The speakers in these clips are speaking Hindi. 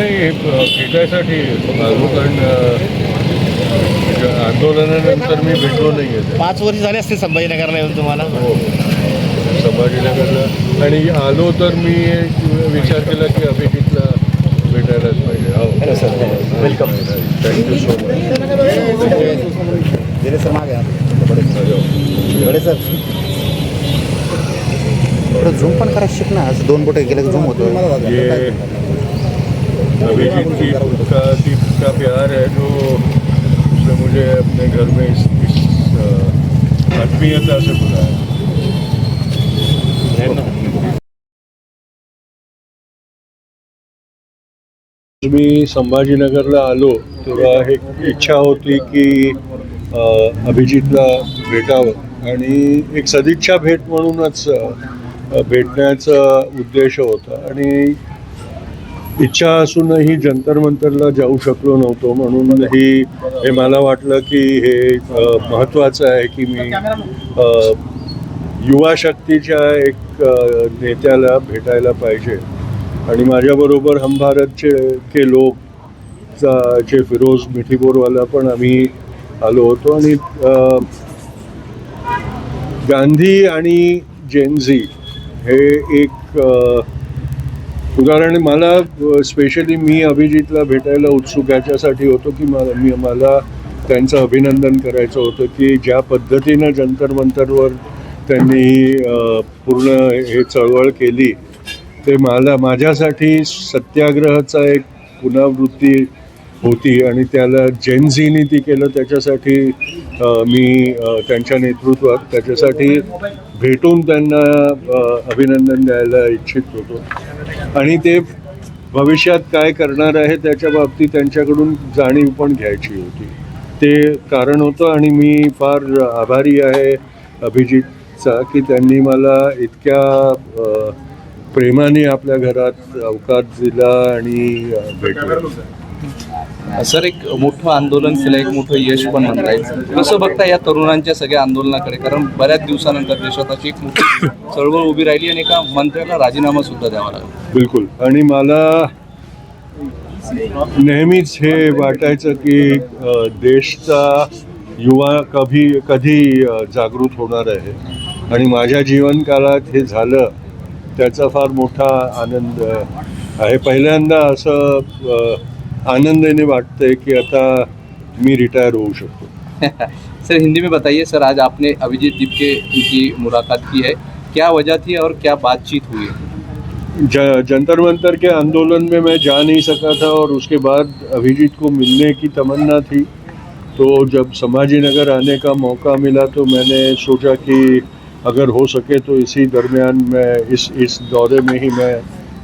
नाही भेटायसाठी कारण आंदोलनानंतर मी भेटलो नाही आहे. 5 वर्ष झाले असते संभाजीनगरला येऊन तुम्हाला. हो संभाजीनगरला आणि आलो तर मी विचार केला की अभिजितला भेटायलाच पाहिजे. हो hello sir, welcome. Thank you so much. दिले सर मागे बडे सर थोडं झूम पण करायचं शिक ना. असं 2 बोटं केलं की झूम होतं. ये अभिजीत की का प्यार है जो उसने मुझे अपने घर में इस आत्मीयता से बुलाया. मी संभाजीनगरला आलो तेव्हा एक इच्छा होती की अभिजितला भेटावं आणि एक सदिच्छा भेट म्हणूनच भेटण्याचा उद्देश होता. आणि इच्छा असूनही जंतर मंतरला जाऊ शकलो नव्हतो म्हणून हे मला वाटलं की हे महत्त्वाचं आहे की मी युवा शक्तीच्या एक नेत्याला भेटायला पाहिजे. आणि माझ्याबरोबर हम भारतचे लोक चे फिरोज मिठीबोरवाला पण आम्ही आलो होतो. आणि गांधी आणि जेनझी हे एक उदाहरण मला स्पेशली मी अभिजितला भेटायला उत्सुक याच्यासाठी होतो की मला त्यांचं अभिनंदन करायचं होतं की ज्या पद्धतीनं जंतर मंतरवर त्यांनी पूर्ण हे चळवळ केली ते माझ्यासाठी सत्याग्रहाचा एक पुनरावृत्ती होती. आणि त्याला जेनझीनी ती केलं त्याच्यासाठी मी त्यांच्या नेतृत्वात त्याच्यासाठी भेटून त्यांना अभिनंदन द्यायला इच्छित होतो. आणि ते भविष्यात काय करणार आहे त्याच्या बाबतीत त्यांच्याकडून जाणीव पण घ्यायची होती. ते कारण होतं. आणि मी फार आभारी आहे अभिजितचा की त्यांनी मला इतक्या प्रेमाने आपल्या घरात अवकाश दिला आणि भेटलं. सर, एक मोठं आंदोलन केलं, एक मोठं यश पण म्हणता येईल. कसं बघता या तरुणांच्या सगळ्या आंदोलनाकडे? कारण बऱ्याच दिवसानंतर देशात अशी एक मोठी चळवळ उभी राहिली आणि एका मंत्र्याला राजीनामा सुद्धा द्यावा लागला. बिलकुल. आणि मला नेहमीच हे वाटायचं की देशचा युवा कधी जागृत होणार आहे. आणि माझ्या जीवनकाळात हे झालं त्याचा फार मोठा आनंद आहे. पहिल्यांदा असं आनंदाने वाटतंय की आता मी रिटायर होऊ शकतो. सर, हिंदी में बताइए सर, आज आपने अभिजीत दीपके की मुलाकात की है, क्या वजह थी और क्या बातचीत हुई? जंतर मंतर के आंदोलन में मैं जा नहीं सका था और उसके बाद अभिजीत को मिलने की तमन्ना थी. तो जब संभाजीनगर आने का मौका मिला तो मैंने सोचा कि अगर हो सके तो इसी दरमियान मैं इस दौरे में ही मैं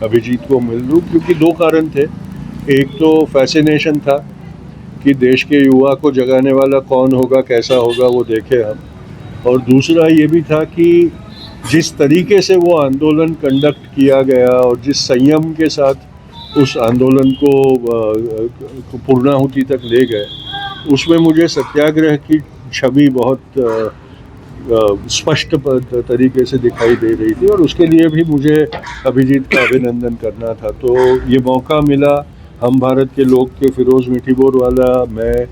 अभिजीत को मिल लूँ. क्योंकि 2 कारण थे. एक तो फैसिनेशन था कि देश के युवा को जगाने वाला कौन होगा, कैसा होगा, वो देखे हम. और दूसरा ये भी था कि जिस तरीके से वो आंदोलन कंडक्ट किया गया और जिस संयम के साथ उस आंदोलन को पूर्णाहुति तक ले गए उसमें मुझे सत्याग्रह की छवि बहुत स्पष्ट तरीके से दिखाई दे रही थी. और उसके लिए भी मुझे अभिजीत का अभिनंदन करना था. तो ये मौका मिला. हम भारत के लोग के फिरोज मिठीबोरवाला, मैं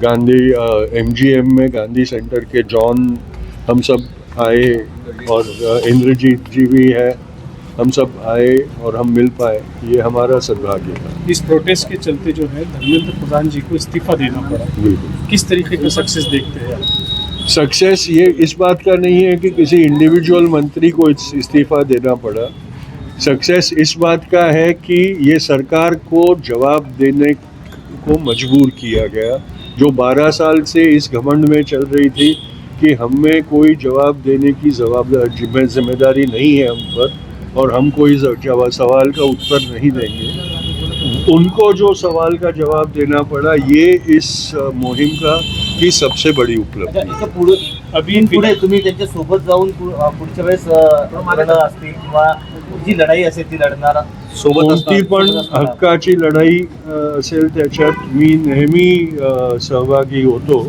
गांधी MGM में गांधी सेंटर के जॉन, हम सब आए और इंद्रजीत जी भी है. हम सब आए और हम मिल पाए. ये हमारा सद्भाग्य था. इस प्रोटेस्ट के चलते जो है धर्मेंद्र प्रधान जी को इस्तीफा देना पड़ा. बिल्कुल. किस तरीके का सक्सेस देखते हैं? सक्सेस ये इस बात का नहीं है कि किसी इंडिविजुअल मंत्री को इस्तीफा देना पड़ा. सक्सेस इस बात का है कि ये सरकार को जवाब देने को मजबूर किया गया, जो 12 साल से इस घमंड में चल रही थी कि हमें कोई जवाब देने की जिम्मेदारी नहीं है हम पर और हम कोई सवाल का उत्तर नहीं देंगे. उनको जो सवाल का जवाब देना पड़ा ये इस मुहिम की सबसे बड़ी उपलब्धि. अभी पुढे तुम्ही त्यांच्या सोबत जाऊन पुढच्या वेळेस असतील किंवा जी लढाई असेल ती लढणार सोबत. कोणती पण हक्काची लढाई असेल त्याच्यात मी नेहमी सहभागी होतो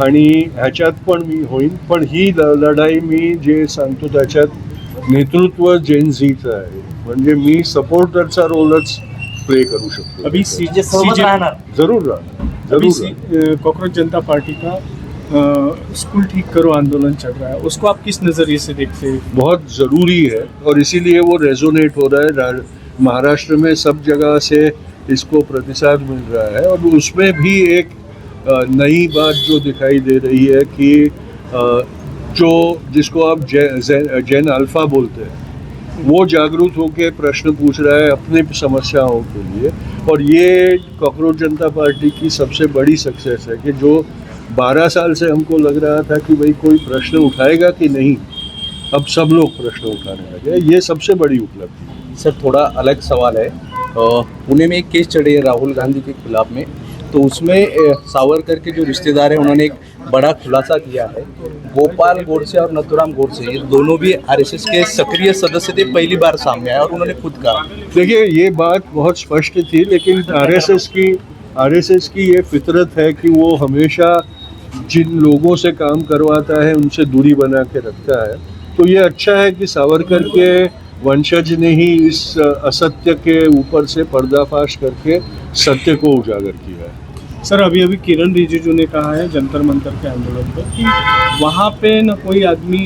आणि ह्याच्यात पण मी होईन. पण ही लढाई मी जे सांगतो त्याच्यात नेतृत्व जेनझीचं आहे. म्हणजे मी सपोर्टरचा रोलच प्ले करू शकतो. अभी जे सोबत राहणार. जरूर राहणार, जरूर राहणार. कॉकरोच जनता पार्टी का स्कूल ठीक करो आंदोलन चल रहा है, उसको आप किस नज़रिए से देखते हैं? बहुत ज़रूरी है और इसीलिए वो रेजोनेट हो रहा है. महाराष्ट्र में सब जगह से इसको प्रतिसाद मिल रहा है और उसमें भी एक नई बात जो दिखाई दे रही है कि जो जिसको आप जैन अल्फा बोलते हैं, वो जागरूक होकर प्रश्न पूछ रहा है अपने समस्याओं के लिए. और ये कॉकरोच जनता पार्टी की सबसे बड़ी सक्सेस है कि जो 12 साल से हमको लग रहा था कि भाई कोई प्रश्न उठाएगा कि नहीं, अब सब लोग प्रश्न उठाने लगे. ये सबसे बड़ी उपलब्धि है. सर थोड़ा अलग सवाल है. पुणे में एक केस चढ़ी है राहुल गांधी के खिलाफ में, तो उसमें सावरकर के जो रिश्तेदार हैं उन्होंने एक बड़ा खुलासा किया है. गोपाल गोडसे और नथुराम गोडसे ये दोनों भी आरएसएस के सक्रिय सदस्य थे, पहली बार सामने आया और उन्होंने खुद कहा. देखिए ये बात बहुत स्पष्ट थी, लेकिन आरएसएस की ये फितरत है कि वो हमेशा जिन लोगों से काम करवाता है उनसे दूरी बना के रखता है. तो ये अच्छा है कि सावरकर के वंशज ने ही इस असत्य के ऊपर से पर्दाफाश करके सत्य को उजागर किया है. सर अभी किरण रिजिजू ने कहा है जंतर मंतर के आंदोलन पर कि वहाँ पे न कोई आदमी,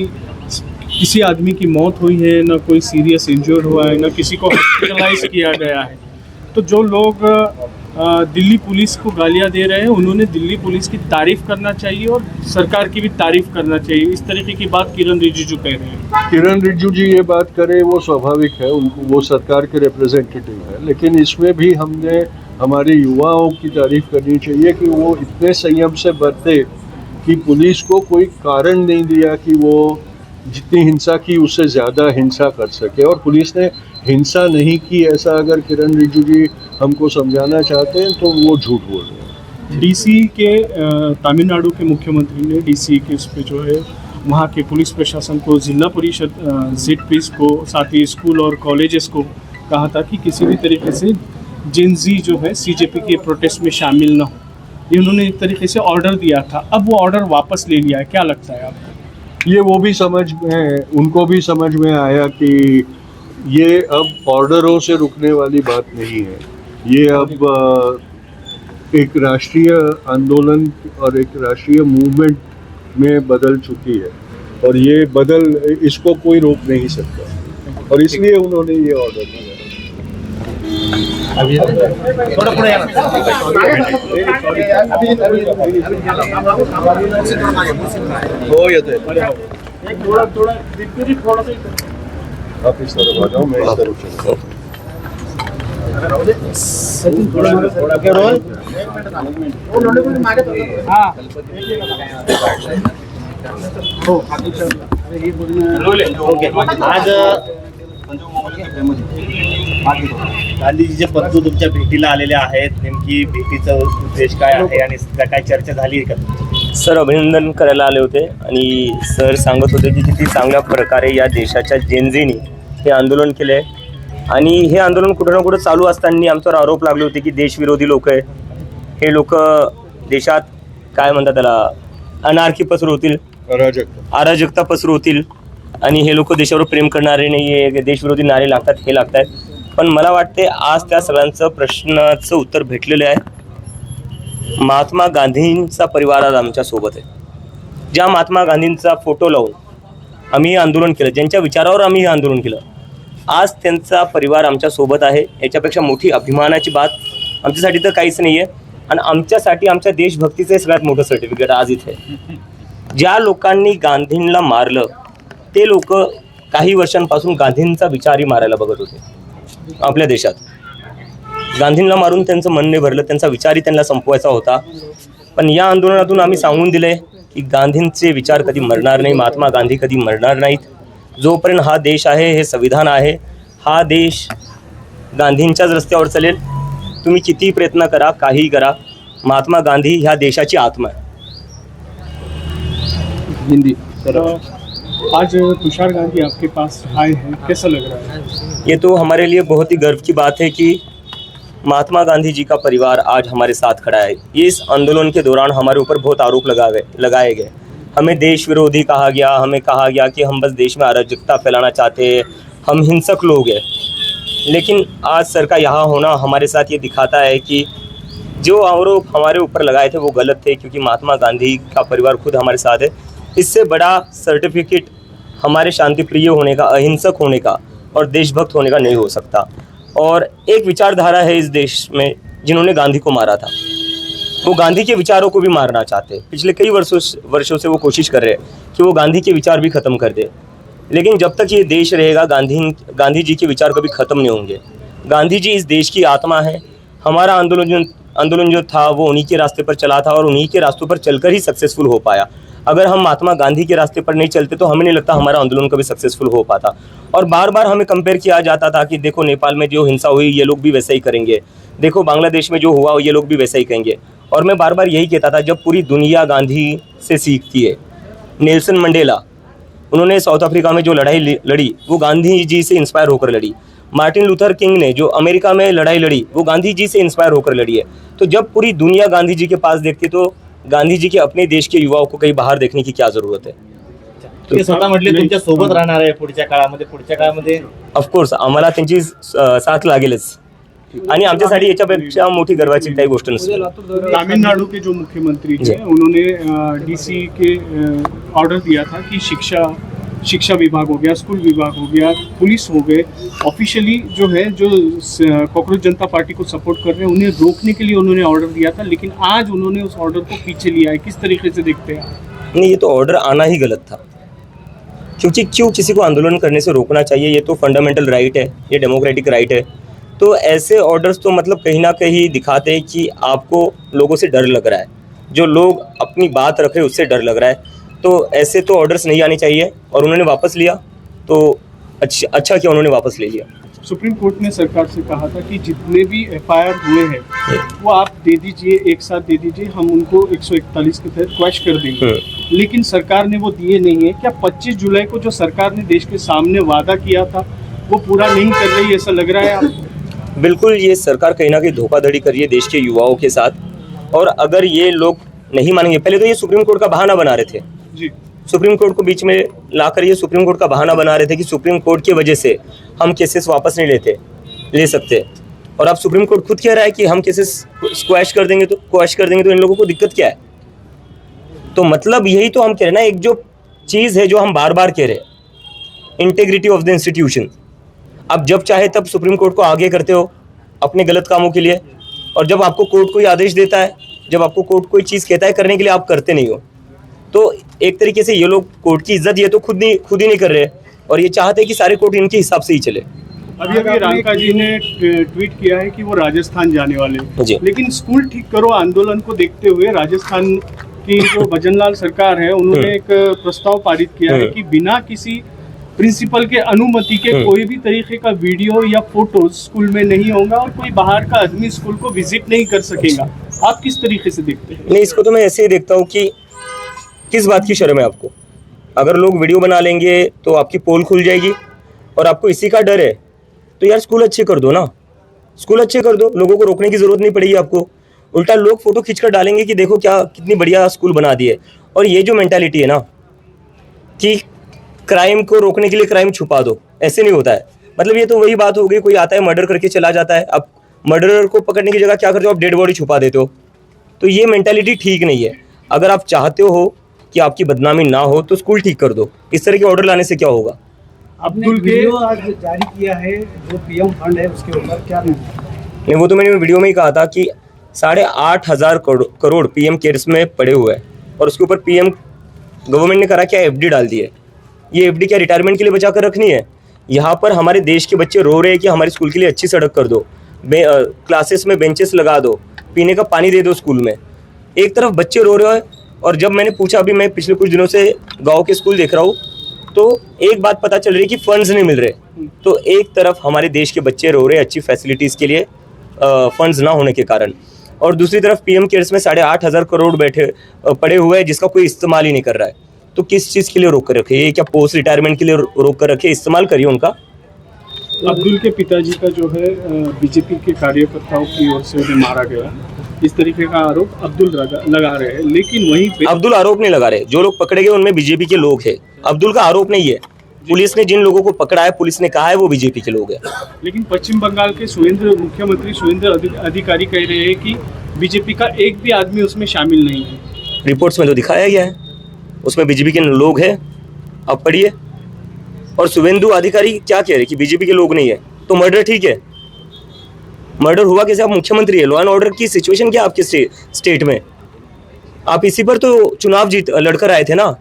किसी आदमी की मौत हुई है, न कोई सीरियस इंजर्ड हुआ है, न किसी को हॉस्पिटलाइज किया गया है. तो जो लोग दिल्ली पुलिस को गालियां दे रहे हैं, उन्होंने दिल्ली पुलिस की तारीफ करना चाहिए और सरकार की भी तारीफ करना चाहिए. इस तरीके की बात किरण रिजिजू कह रहे हैं. किरण रिजिजू जी ये बात करे वो स्वाभाविक है, उनको वो सरकार के रिप्रेजेंटेटिव है. लेकिन इसमें भी हमने हमारे युवाओं की तारीफ करनी चाहिए कि वो इतने संयम से बरते कि पुलिस को कोई कारण नहीं दिया कि वो जितनी हिंसा की उससे ज़्यादा हिंसा कर सके. और पुलिस ने हिंसा नहीं की, ऐसा अगर किरण रिजिजू जी हमको समझाना चाहते हैं तो वो झूठ बोल रहे हैं. डीसी के तमिलनाडु के मुख्यमंत्री ने डीसी के उस पर जो है वहाँ के पुलिस प्रशासन को, जिला परिषद जेडपीस को, साथ ही स्कूल और कॉलेजेस को कहा था कि किसी भी तरीके से जेनजी जो है सीजेपी के प्रोटेस्ट में शामिल ना हो. ये उन्होंने एक तरीके से ऑर्डर दिया था, अब वो ऑर्डर वापस ले लिया है. क्या लगता है आपको? ये वो भी समझ में, उनको भी समझ में आया कि ये अब ऑर्डरों से रुकने वाली बात नहीं है. ये अब एक राष्ट्रीय आंदोलन और एक राष्ट्रीय मूवमेंट में बदल चुकी है और ये इसको कोई रोक नहीं सकता और इसलिए उन्होंने ये ऑर्डर दिया. थोडं पुढे या ना. हो येतोय. आप इस तरफ आ जाओ, मैं इस तरफ चलता हूँ. आज गांधीजीचे बंधू तुमच्या भेटीला आलेले आहेत. नेमकी भेटीचा उद्देश काय आहे आणि काय चर्चा झाली आहे का? सर अभिनंदन करायला आले होते आणि सर सांगत होते की किती चांगल्या प्रकारे या देशाच्या जेनझीनी हे आंदोलन केलं आहे. आणि हे आंदोलन कुठं ना कुठं चालू असताना आमच्यावर आरोप लागले होते की देशविरोधी लोक आहे, हे लोक देशात काय म्हणतात त्याला अनार्की पसरवतील, अराजकता पसरवतील आणि हे लोक देशावर प्रेम करणारे नाही आहे, देशविरोधी नारे लागतात, हे लागतात. पण मला वाटते आज त्या सगळ्यांचं प्रश्नाचं उत्तर भेटलेलं आहे. महात्मा गांधींचा परिवार आज आमच्यासोबत आहे. ज्या महात्मा गांधींचा फोटो लावून आम्ही आंदोलन केलं, ज्यांच्या विचारावर आम्ही हे आंदोलन केलं, आज त्यांचा परिवार आमच्यासोबत आहे. याच्यापेक्षा मोठी अभिमानाची बात आमच्यासाठी तर काहीच नाही आहे. आणि आमच्यासाठी आमच्या देशभक्तीचं सगळ्यात मोठं सर्टिफिकेट आज इथे. ज्या लोकांनी गांधींना मारलं ते लोक काही वर्षांपासून गांधींचा विचारही मारायला बघत होते आपल्या देशात. गांधींना मारून त्यांचं मन नाही भरलं, त्यांचा विचारही त्यांना संपवायचा होता. पण या आंदोलनातून आम्ही सांगून दिले की गांधींचे विचार कधी मरणार नाही, महात्मा गांधी कधी मरणार नाहीत. जोपर्यंत हा देश आहे, हे संविधान आहे, हा देश गांधींच्याच रस्त्यावर चालेल. तुम्ही कितीही प्रयत्न करा, काहीही करा, महात्मा गांधी ह्या देशाची आत्मा आहे. हिंदी. आज तुषार गांधी आपके पास आए हैं, कैसा लग रहा है? ये तो हमारे लिए बहुत ही गर्व की बात है कि महात्मा गांधी जी का परिवार आज हमारे साथ खड़ा है. इस आंदोलन के दौरान हमारे ऊपर बहुत आरोप लगाए गए. हमें देश विरोधी कहा गया, हमें कहा गया कि हम बस देश में अराजकता फैलाना चाहते हैं, हम हिंसक लोग हैं. लेकिन आज सर का यहाँ होना हमारे साथ ये दिखाता है कि जो आरोप हमारे ऊपर लगाए थे वो गलत थे, क्योंकि महात्मा गांधी का परिवार खुद हमारे साथ है। इससे बड़ा सर्टिफिकेट हमारे शांति प्रिय होने का, अहिंसक होने का और देशभक्त होने का नहीं हो सकता। और एक विचारधारा है इस देश में जिन्होंने गांधी को मारा था, वो गांधी के विचारों को भी मारना चाहते हैं। पिछले कई वर्षों से वो कोशिश कर रहे हैं कि वो गांधी के विचार भी ख़त्म कर दे, लेकिन जब तक ये देश रहेगा गांधी जी के विचार कभी ख़त्म नहीं होंगे। गांधी जी इस देश की आत्मा है। हमारा आंदोलन जो था वो उन्हीं के रास्ते पर चला था और उन्हीं के रास्तों पर चलकर ही सक्सेसफुल हो पाया। अगर हम महात्मा गांधी के रास्ते पर नहीं चलते तो हमें नहीं लगता हमारा आंदोलन कभी सक्सेसफुल हो पाता। और बार बार हमें कंपेयर किया जाता था कि देखो नेपाल में जो हिंसा हुई ये लोग भी वैसा ही करेंगे, देखो बांग्लादेश में जो हुआ ये लोग भी वैसा ही कहेंगे। और मैं बार बार यही कहता था, जब पूरी दुनिया गांधी से सीखती है, नेल्सन मंडेला उन्होंने साउथ अफ्रीका में जो लड़ाई लड़ी वो गांधी जी से इंस्पायर होकर लड़ी। मार्टिन लूथर किंग ने जो अमेरिका में लड़ाई लड़ी वो गांधी जी से इंस्पायर होकर लड़ी है। तो जब पूरी दुनिया गांधी जी के पास देखती तो गांधी जी के अपने देश के युवाओं को कहीं बाहर देखने की क्या जरूरत है? ते स्वतः म्हटले तुमच्या सोबत राहणार आहे पुढच्या काळामध्ये ऑफकोर्स आम्हाला त्यांची साथ लागेलच आणि आमच्यासाठी याच्यापेक्षा मोठी गर्वाची काही गोष्ट नसते। तमिलनाडु के जो मुख्यमंत्री हैं उन्होंने डीसी के ऑर्डर दिया था कि शिक्षा विभाग हो गया, स्कूल विभाग हो गया, पुलिस हो गए, ऑफिशियली जो है जो कॉकरोच जनता पार्टी को सपोर्ट कर रहे हैं उन्हें रोकने के लिए उन्होंने ऑर्डर दिया था, लेकिन आज उन्होंने उस ऑर्डर को पीछे लिया है। किस तरीके से देखते हैं आप? नहीं, ये तो ऑर्डर आना ही गलत था, क्योंकि क्यों किसी को आंदोलन करने से रोकना चाहिए? ये तो फंडामेंटल राइट है, ये डेमोक्रेटिक राइट है। तो ऐसे ऑर्डर्स तो मतलब कहीं ना कहीं दिखाते हैं कि आपको लोगों से डर लग रहा है, जो लोग अपनी बात रख रहे हैं उससे डर लग रहा है। तो ऐसे तो ऑर्डर्स नहीं आने चाहिए और उन्होंने वापस लिया तो अच्छा किया उन्होंने वापस ले लिया। सुप्रीम कोर्ट ने सरकार से कहा था कि जितने भी एफआईआर हुए हैं वो आप दे दीजिए, एक साथ दे दीजिए, हम उनको 141 के तहत क्वैश कर देंगे, लेकिन सरकार ने वो दिए नहीं है। क्या 25 जुलाई को जो सरकार ने देश के सामने वादा किया था वो पूरा नहीं कर रही, ऐसा लग रहा है आपको? बिल्कुल, ये सरकार कहीं ना कहीं धोखाधड़ी कर रही है देश के युवाओं के साथ। और अगर ये लोग नहीं मानेंगे, पहले तो ये सुप्रीम कोर्ट का बहाना बना रहे थे जी, सुप्रीम कोर्ट को बीच में लाकर ये सुप्रीम कोर्ट का बहाना बना रहे थे कि सुप्रीम कोर्ट की वजह से हम केसेस वापस नहीं ले सकते। और अब सुप्रीम कोर्ट खुद कह रहा है कि हम केसेस क्वैश कर देंगे तो इन लोगों को दिक्कत क्या है? तो मतलब यही तो हम कह रहे हैं ना, एक जो चीज़ है जो हम बार बार कह रहे हैं, इंटेग्रिटी ऑफ द इंस्टीट्यूशन। अब जब चाहे तब सुप्रीम कोर्ट को आगे करते हो अपने गलत कामों के लिए, और जब आपको कोर्ट कोई आदेश देता है, जब आपको कोर्ट कोई चीज़ कहता है करने के लिए, आप करते नहीं हो। तो एक तरीके से ये लोग कोर्ट की इज्जत ये तो खुद ही नहीं कर रहे, और ये चाहते हैं कि सारे कोर्ट इनके हिसाब से ही चले। अभी रांका जी ने ट्वीट किया है कि वो राजस्थान जाने वाले हैं, लेकिन स्कूल ठीक करो आंदोलन को देखते हुए राजस्थान की जो भजनलाल सरकार है उन्होंने एक प्रस्ताव पारित किया है कि बिना किसी प्रिंसिपल के अनुमति के कोई भी तरीके का वीडियो या फोटोज स्कूल में नहीं होगा और कोई बाहर का आदमी स्कूल को विजिट नहीं कर सकेगा। आप किस तरीके से देखते हैं? नहीं, इसको तो मैं ऐसे ही देखता हूँ कि किस बात की शर्म है आपको? अगर लोग वीडियो बना लेंगे तो आपकी पोल खुल जाएगी, और आपको इसी का डर है तो यार स्कूल अच्छे कर दो ना, स्कूल अच्छे कर दो, लोगों को रोकने की ज़रूरत नहीं पड़ेगी आपको। उल्टा लोग फोटो खींच कर डालेंगे कि देखो क्या कितनी बढ़िया स्कूल बना दी है। और ये जो मेंटालिटी है ना कि क्राइम को रोकने के लिए क्राइम छुपा दो, ऐसे नहीं होता है। मतलब ये तो वही बात हो गई, कोई आता है मर्डर करके चला जाता है, अब मर्डरर को पकड़ने की जगह क्या करते हो आप? डेड बॉडी छुपा देते हो। तो ये मेंटालिटी ठीक नहीं है। अगर आप चाहते हो कि आपकी बदनामी ना हो तो स्कूल ठीक कर दो। इस तरह के ऑर्डर लाने से क्या होगा? अब्दुल के आज जारी किया है जो पीएम फंड है उसके ऊपर क्या नहीं, वो तो मैंने वीडियो में ही कहा था कि 8,500 करोड़ पीएम केयर्स में पड़े हुए हैं, और उसके ऊपर पीएम गवर्नमेंट ने करा क्या? एफडी डाल दी है। ये एफडी क्या रिटायरमेंट के लिए बचा कर रखनी है? यहाँ पर हमारे देश के बच्चे रो रहे हैं कि हमारे स्कूल के लिए अच्छी सड़क कर दो, क्लासेस में बेंचेस लगा दो, पीने का पानी दे दो स्कूल में। एक तरफ बच्चे रो रहे हैं, और जब मैंने पूछा, अभी मैं पिछले कुछ दिनों से गांव के स्कूल देख रहा हूँ, तो एक बात पता चल रही है कि फंड्स नहीं मिल रहे। तो एक तरफ हमारे देश के बच्चे रो रहे हैं अच्छी फैसिलिटीज़ के लिए फंड्स ना होने के कारण, और दूसरी तरफ पीएम केयर्स में 8,500 करोड़ पड़े हुए हैं जिसका कोई इस्तेमाल ही नहीं कर रहा है। तो किस चीज़ के लिए रोक कर रखे? ये क्या पोस्ट रिटायरमेंट के लिए रोक कर रखे? इस्तेमाल करिए उनका। अब्दुल के पिताजी का जो है बीजेपी के कार्यकर्ताओं की ओर से उन्हें मारा गया, इस तरीके का आरोप अब्दुल लगा रहे हैं, लेकिन वहीं पे अब्दुल आरोप नहीं लगा रहे, जो लोग पकड़े गए उनमें बीजेपी के लोग हैं। अब्दुल का आरोप नहीं है, पुलिस ने जिन लोगों को पकड़ा है, पुलिस ने कहा है वो बीजेपी के लोग हैं। लेकिन पश्चिम बंगाल के मुख्यमंत्री सुवेंद्र अधिकारी कह रहे हैं कि बीजेपी का एक भी आदमी उसमें शामिल नहीं है। रिपोर्ट्स में तो दिखाया गया है, उसमें बीजेपी के लोग हैं, आप पढ़िए। और शुभेंदु अधिकारी क्या कह रहे कि बीजेपी के लोग नहीं है, तो मर्डर ठीक है, मर्डर हुआ कैसे? आप मुख्यमंत्री है, लॉ एंड ऑर्डर की सिचुएशन क्या आपके स्टेट में? आप इसी पर तो चुनाव लड़कर आए थे ना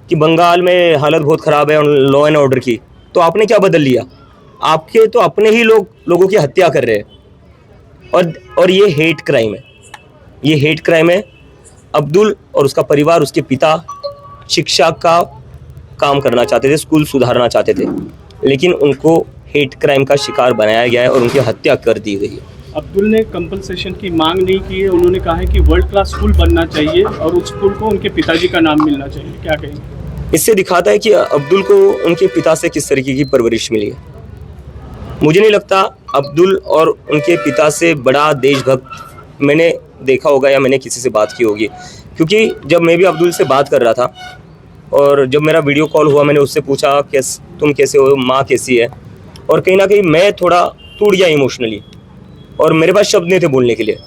कि बंगाल में हालत बहुत ख़राब है लॉ एंड ऑर्डर की, तो आपने क्या बदल लिया? आपके तो अपने ही लोगों की हत्या कर रहे हैं। और ये हेट क्राइम है, ये हेट क्राइम है। अब्दुल और उसका परिवार, उसके पिता शिक्षा का काम करना चाहते थे, स्कूल सुधारना चाहते थे, लेकिन उनको हेट क्राइम का शिकार बनाया गया है और उनकी हत्या कर दी गई है। अब्दुल ने कंपनसेशन की मांग नहीं की है, उन्होंने कहा है कि वर्ल्ड क्लास स्कूल बनना चाहिए और उस स्कूल को उनके पिताजी का नाम मिलना चाहिए। क्या कहेंगे? इससे दिखाता है कि अब्दुल को उनके पिता से किस तरीके की परवरिश मिली है। मुझे नहीं लगता अब्दुल और उनके पिता से बड़ा देशभक्त मैंने देखा होगा या मैंने किसी से बात की होगी, क्योंकि जब मैं भी अब्दुल से बात कर रहा था और जब मेरा वीडियो कॉल हुआ, मैंने उससे पूछा कि तुम कैसे हो, माँ कैसी है, और कहीं ना कहीं मैं थोड़ा टूट गया इमोशनली और मेरे पास शब्द नहीं थे बोलने के लिए।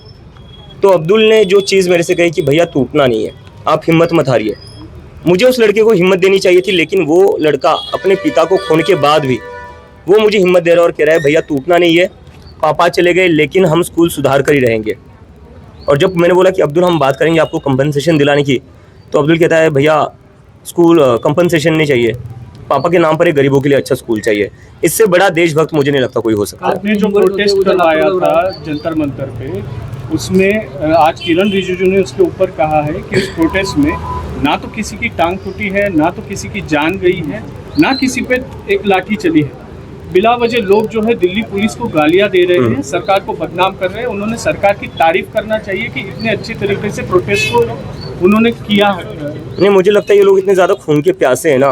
तो अब्दुल ने जो चीज़ मेरे से कही कि भैया टूटना नहीं है, आप हिम्मत मत हारिए। मुझे उस लड़के को हिम्मत देनी चाहिए थी, लेकिन वो लड़का अपने पिता को खोने के बाद भी वो मुझे हिम्मत दे रहा है और कह रहा है भैया टूटना नहीं है, पापा चले गए लेकिन हम स्कूल सुधार कर ही रहेंगे। और जब मैंने बोला कि अब्दुल हम बात करेंगे आपको कंपनसेशन दिलाने की, तो अब्दुल कहता है भैया स्कूल कंपनसेशन नहीं चाहिए, पापा के नाम पर एक गरीबों के लिए अच्छा स्कूल चाहिए। इससे बड़ा देशभक्त मुझे नहीं लगता कोई हो सकता है। आपने जो प्रोटेस्ट करवाया था जंतर मंतर पे, उसमें आज किरण रिजिजू ने उसके ऊपर कहा है कि उस प्रोटेस्ट में ना तो किसी की टांग टूटी है, ना तो किसी की जान गई है, ना किसी पे एक लाठी चली है। बिला वजह लोग जो है दिल्ली पुलिस को गालियां दे रहे हैं, सरकार को बदनाम कर रहे हैं। उन्होंने सरकार की तारीफ करना चाहिए कि इतने अच्छे तरीके से प्रोटेस्ट को उन्होंने किया है। नहीं, मुझे लगता है ये लोग इतने ज़्यादा खून के प्यासे हैं ना,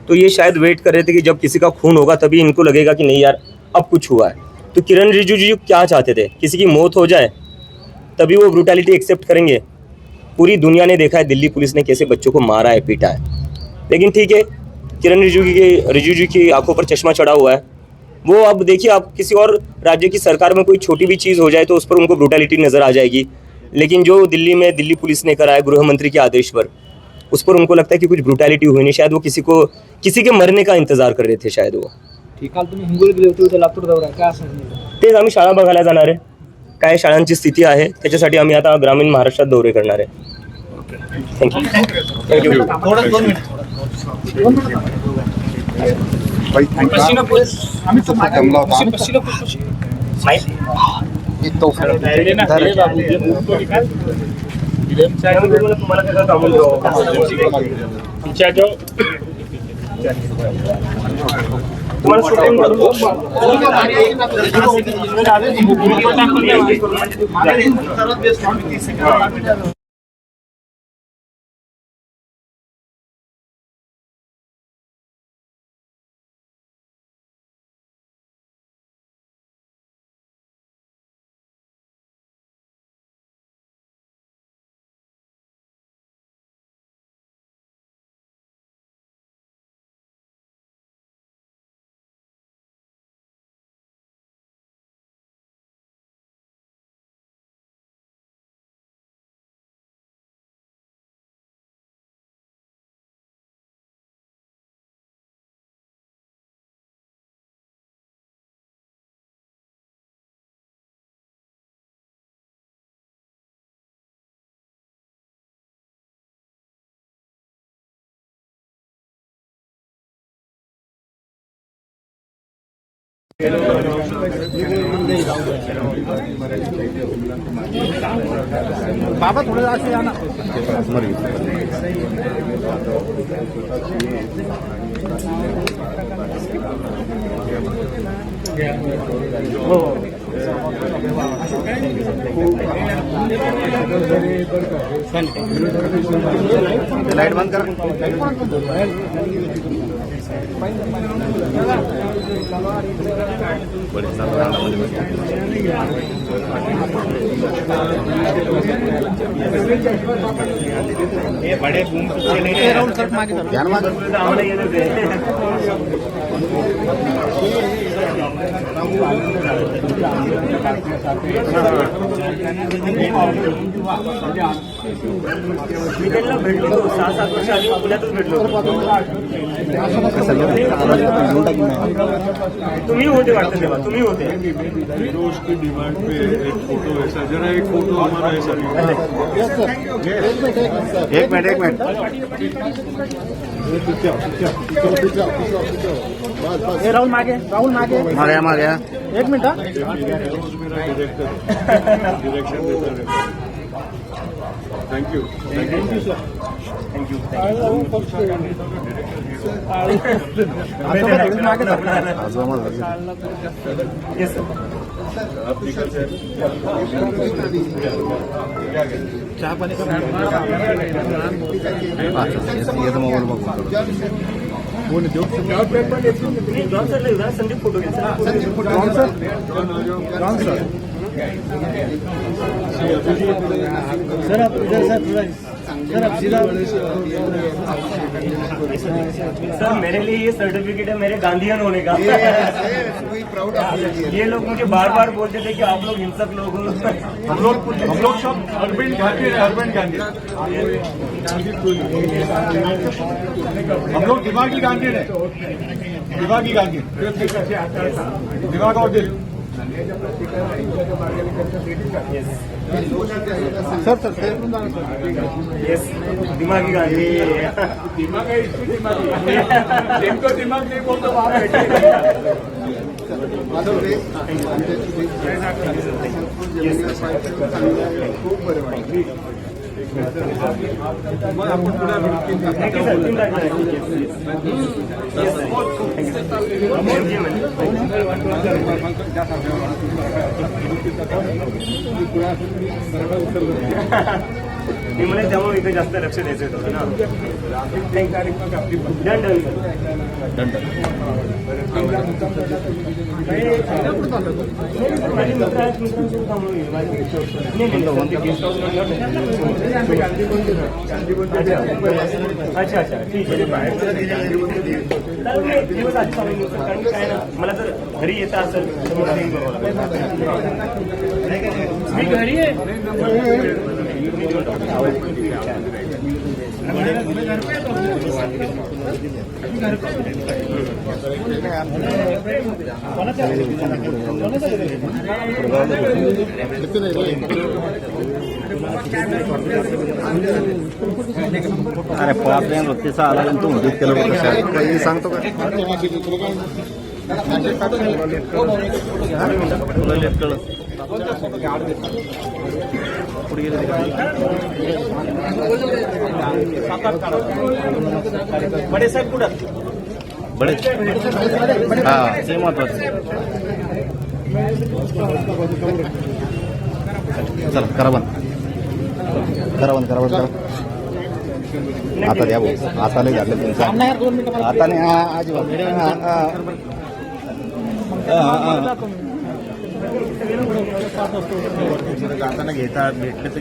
तो ये शायद वेट कर रहे थे कि जब किसी का खून होगा तभी इनको लगेगा कि नहीं यार अब कुछ हुआ है। तो किरण रिजिजू जी क्या चाहते थे? किसी की मौत हो जाए तभी वो ब्रूटैलिटी एक्सेप्ट करेंगे? पूरी दुनिया ने देखा है दिल्ली पुलिस ने कैसे बच्चों को मारा है, पीटा है। लेकिन ठीक है, किरण रिजिजू की आंखों पर चश्मा चढ़ा हुआ है। वो अब देखिए, आप किसी और राज्य की सरकार में कोई छोटी भी चीज़ हो जाए तो उस पर उनको ब्रूटैलिटी नज़र आ जाएगी, लेकिन जो दिल्ली में दिल्ली पुलिस ने करा है गृह मंत्री के आदेश पर, उस पर उनको लगता है कि कुछ ब्रूटैलिटी हुई नहीं। शायद वो किसी के मरने का इंतजार कर रहे थे शायद वो। काल तुम्ही हिंगोली गेले होते, उद्या लातूर दौरा आहे, काय असं नाही? तेच आम्ही शाळा बघायला जाणार आहे, काय शाळांची स्थिती आहे त्याच्यासाठी आम्ही आता ग्रामीण महाराष्ट्रात दौरे करणार आहे। थँक्यू। थोडं 2 मिनिट बाबा थोडं असे या ना. लाईट बंद करा. मी त्यांना भेटलो 6-7 वर्ष आधी पुण्यातच भेटलो तुम्ही होते वाटतं तेव्हा तुम्ही होते हीरोज की डिमांड पे एक फोटो ऐसा जरा एक फोटो हमारा ऐसा एक मिनट राहुल मागे मागे एक मिनट मेरा डायरेक्शन देता रहता thank you sir yes sir तुम्ही जॉन सरला येऊ संदीप फोटो घ्यायचा सर आप इधर सर थोड़ा सर आप सीधा सर मेरे लिए ये सर्टिफिकेट है मेरे गांधीयन होने का ये लोग मुझे बार बार बोलते थे कि आप लोग हिंसक लोग हो हम लोग सब अरविंद गांधी हम लोग दिमागी गांधी है दिमाग और दिल यस दिमागी गांधी जिनको दिमाग नहीं बोलते वहां थैंक यू मी म्हणे त्यामुळे इथे जास्त लक्ष द्यायचं होतं ना डन डन माझे मित्र आहेत मित्रांसोबत थांबलो अच्छा अच्छा ठीक आहे तर मी एक दिवस आधी सांगून देतो कारण काय ना मला जर घरी येतं असेल तर मला फोन करावं लागेल. मी घरी आहे अरे पाच वृत्तीचा आला आणि तू उद्योग केलं काही सांगतो का तुला लेट कळलं पुढे गेले बडे साहेब कुठं बडे हा ते महत्वाचं चला करा बंद करा आता द्या भाऊ आता नाही झालं तुमचं आता नाही हा अजिबात जाताना घेतात भेटले तर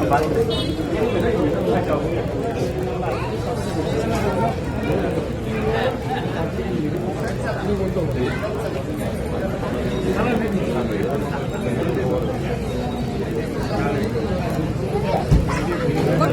चला